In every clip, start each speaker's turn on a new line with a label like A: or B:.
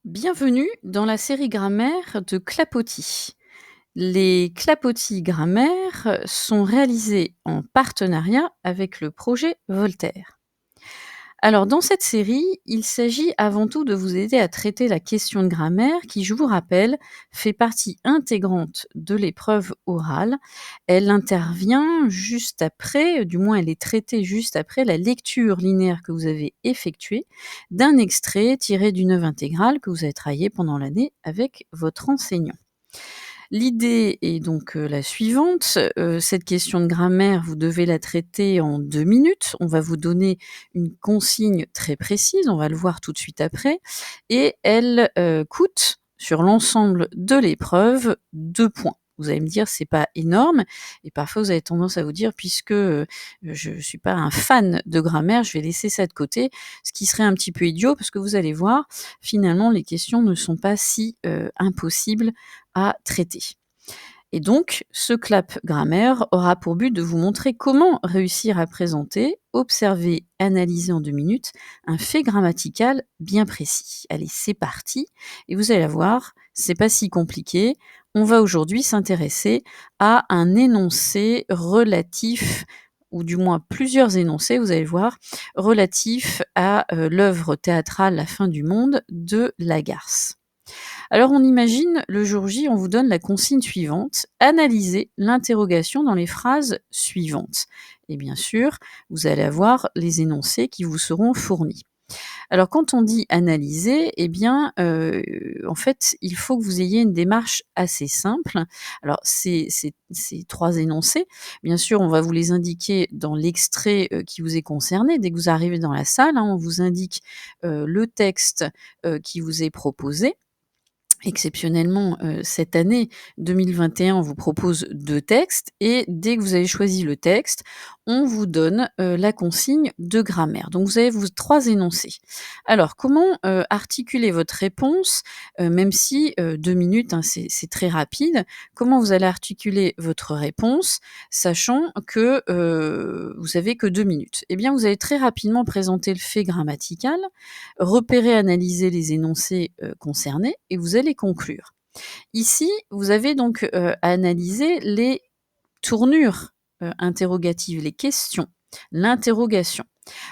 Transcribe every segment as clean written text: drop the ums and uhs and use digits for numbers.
A: Bienvenue dans la série grammaire de Clapotis. Les Clapotis grammaire sont réalisés en partenariat avec le projet Voltaire. Alors dans cette série, il s'agit avant tout de vous aider à traiter la question de grammaire qui, je vous rappelle, fait partie intégrante de l'épreuve orale. Elle intervient juste après, du moins elle est traitée juste après la lecture linéaire que vous avez effectuée d'un extrait tiré d'une œuvre intégrale que vous avez travaillé pendant l'année avec votre enseignant. L'idée est donc la suivante, cette question de grammaire, vous devez la traiter en 2 minutes. On va vous donner une consigne très précise, on va le voir tout de suite après et elle, coûte sur l'ensemble de l'épreuve 2 points. Vous allez me dire: «C'est pas énorme» et parfois vous avez tendance à vous dire: «Puisque, je suis pas un fan de grammaire, je vais laisser ça de côté», ce qui serait un petit peu idiot parce que vous allez voir, finalement les questions ne sont pas si, impossibles à traiter. Et donc, ce clap grammaire aura pour but de vous montrer comment réussir à présenter, observer, analyser en 2 minutes un fait grammatical bien précis. Allez, c'est parti et vous allez la voir, c'est pas si compliqué. On va aujourd'hui s'intéresser à un énoncé relatif ou du moins plusieurs énoncés, vous allez voir, relatifs à, l'œuvre théâtrale La fin du monde de Lagarce. Alors on imagine, le jour J, on vous donne la consigne suivante: analysez l'interrogation dans les phrases suivantes. Et bien sûr, vous allez avoir les énoncés qui vous seront fournis. Alors quand on dit analyser, eh bien, en fait, il faut que vous ayez une démarche assez simple. Alors ces 3 énoncés, bien sûr, on va vous les indiquer dans l'extrait, qui vous est concerné. Dès que vous arrivez dans la salle, hein, on vous indique, le texte, qui vous est proposé. Exceptionnellement, cette année 2021, on vous propose 2 textes et dès que vous avez choisi le texte, on vous donne, la consigne de grammaire. Donc vous avez vos 3 énoncés. Alors comment, articuler votre réponse, même si, 2 minutes, hein, c'est très rapide. Comment vous allez articuler votre réponse, sachant que, vous avez que 2 minutes? Eh bien, vous allez très rapidement présenter le fait grammatical, repérer, analyser les énoncés, concernés et vous allez conclure. Ici, vous avez donc, à analyser les tournures, interrogatives, les questions, l'interrogation.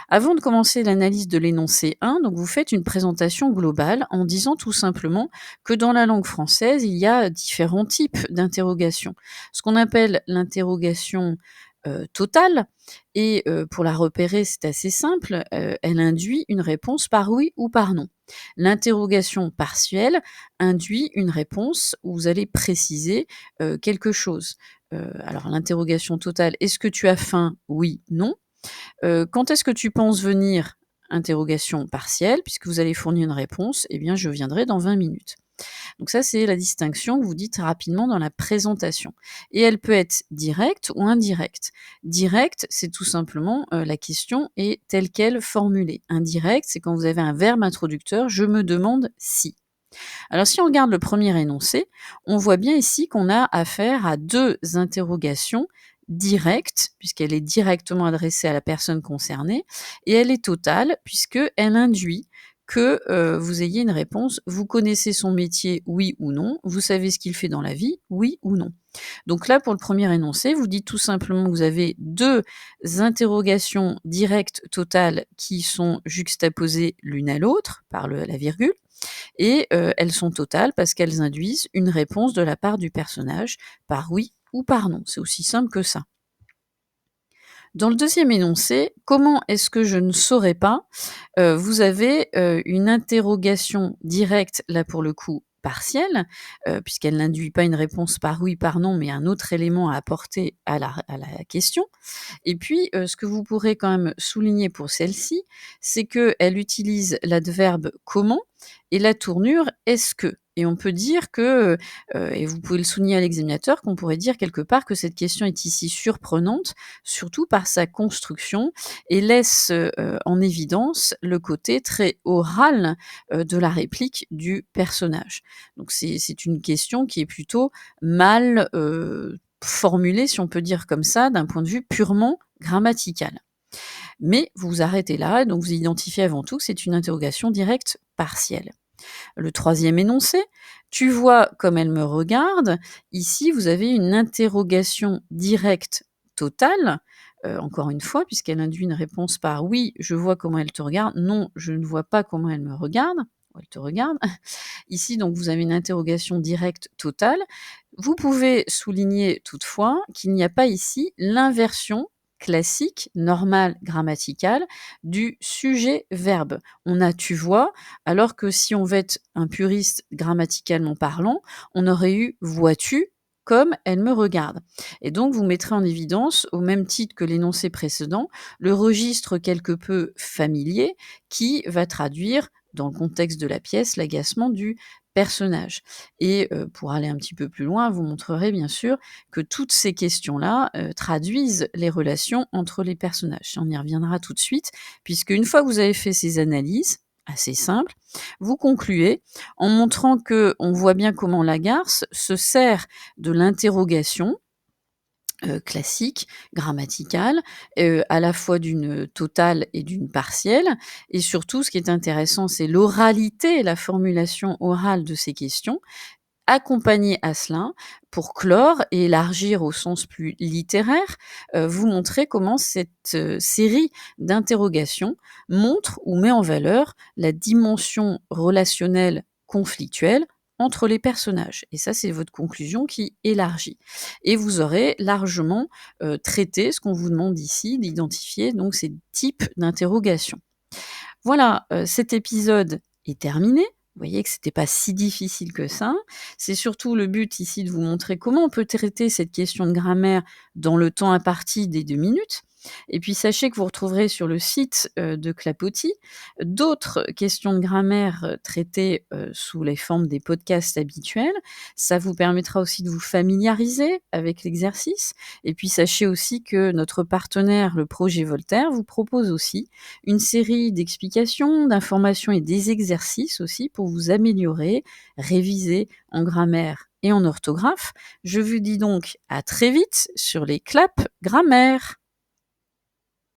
A: Avant de commencer l'analyse de l'énoncé 1, donc vous faites une présentation globale en disant tout simplement que dans la langue française, il y a différents types d'interrogations. Ce qu'on appelle l'interrogation, totale et pour la repérer, c'est assez simple, elle induit une réponse par oui ou par non. L'interrogation partielle induit une réponse où vous allez préciser, quelque chose. Alors l'interrogation totale: «Est-ce que tu as faim?» Oui, non. Quand est-ce que tu penses venir? Interrogation partielle, puisque vous allez fournir une réponse: «Eh bien, je viendrai dans 20 minutes». Donc ça, c'est la distinction que vous dites rapidement dans la présentation et elle peut être directe ou indirecte. Directe, c'est tout simplement, la question est telle quelle formulée. Indirect, c'est quand vous avez un verbe introducteur: «Je me demande si». Alors si on regarde le premier énoncé, on voit bien ici qu'on a affaire à 2 interrogations directes, puisqu'elle est directement adressée à la personne concernée, et elle est totale, puisqu'elle induit que, vous ayez une réponse: «Vous connaissez son métier, oui ou non? Vous savez ce qu'il fait dans la vie, oui ou non?» Donc là, pour le premier énoncé, vous dites tout simplement que vous avez 2 interrogations directes totales qui sont juxtaposées l'une à l'autre par la virgule et elles sont totales parce qu'elles induisent une réponse de la part du personnage par oui ou par non. C'est aussi simple que ça. Dans le deuxième énoncé, comment est-ce que je ne saurais pas? Vous avez, une interrogation directe, là pour le coup partielle, puisqu'elle n'induit pas une réponse par oui, par non, mais un autre élément à apporter à la question. Et puis, ce que vous pourrez quand même souligner pour celle-ci, c'est qu'elle utilise l'adverbe comment et la tournure est-ce que. Et on peut dire que, et vous pouvez le souligner à l'examinateur, qu'on pourrait dire quelque part que cette question est ici surprenante, surtout par sa construction et laisse, en évidence le côté très oral, de la réplique du personnage. Donc c'est une question qui est plutôt mal, formulée, si on peut dire comme ça, d'un point de vue purement grammatical. Mais vous vous arrêtez là, donc vous identifiez avant tout que c'est une interrogation directe partielle. Le troisième énoncé: «Tu vois comme elle me regarde». Ici, vous avez une interrogation directe totale, encore une fois, puisqu'elle induit une réponse par: «Oui, je vois comment elle te regarde», «Non, je ne vois pas comment elle me regarde» ou «elle te regarde». Ici, donc, vous avez une interrogation directe totale. Vous pouvez souligner toutefois qu'il n'y a pas ici l'inversion classique, normale, grammaticale du sujet-verbe. On a «tu vois», alors que si on veut être un puriste grammaticalement parlant, on aurait eu «vois-tu» comme «elle me regarde». Et donc vous mettrez en évidence, au même titre que l'énoncé précédent, le registre quelque peu familier qui va traduire, dans le contexte de la pièce, l'agacement du personnage. Et pour aller un petit peu plus loin, vous montrerez bien sûr que toutes ces questions-là, traduisent les relations entre les personnages. On y reviendra tout de suite, puisque une fois que vous avez fait ces analyses, assez simples, vous concluez en montrant qu'on voit bien comment la garce se sert de l'interrogation, classique, grammaticale, à la fois d'une totale et d'une partielle, et surtout ce qui est intéressant, c'est l'oralité, la formulation orale de ces questions, accompagné à cela, pour clore et élargir au sens plus littéraire, vous montrer comment cette, série d'interrogations montre ou met en valeur la dimension relationnelle conflictuelle entre les personnages. Et ça, c'est votre conclusion qui élargit. Et vous aurez largement, traité ce qu'on vous demande ici, d'identifier donc ces types d'interrogations. Voilà, cet épisode est terminé. Vous voyez que c'était pas si difficile que ça. C'est surtout le but ici de vous montrer comment on peut traiter cette question de grammaire dans le temps imparti des 2 minutes. Et puis sachez que vous retrouverez sur le site, de Clapotis, d'autres questions de grammaire, traitées, sous les formes des podcasts habituels. Ça vous permettra aussi de vous familiariser avec l'exercice. Et puis sachez aussi que notre partenaire, le projet Voltaire, vous propose aussi une série d'explications, d'informations et des exercices aussi pour vous améliorer, réviser en grammaire et en orthographe. Je vous dis donc à très vite sur les claps grammaire.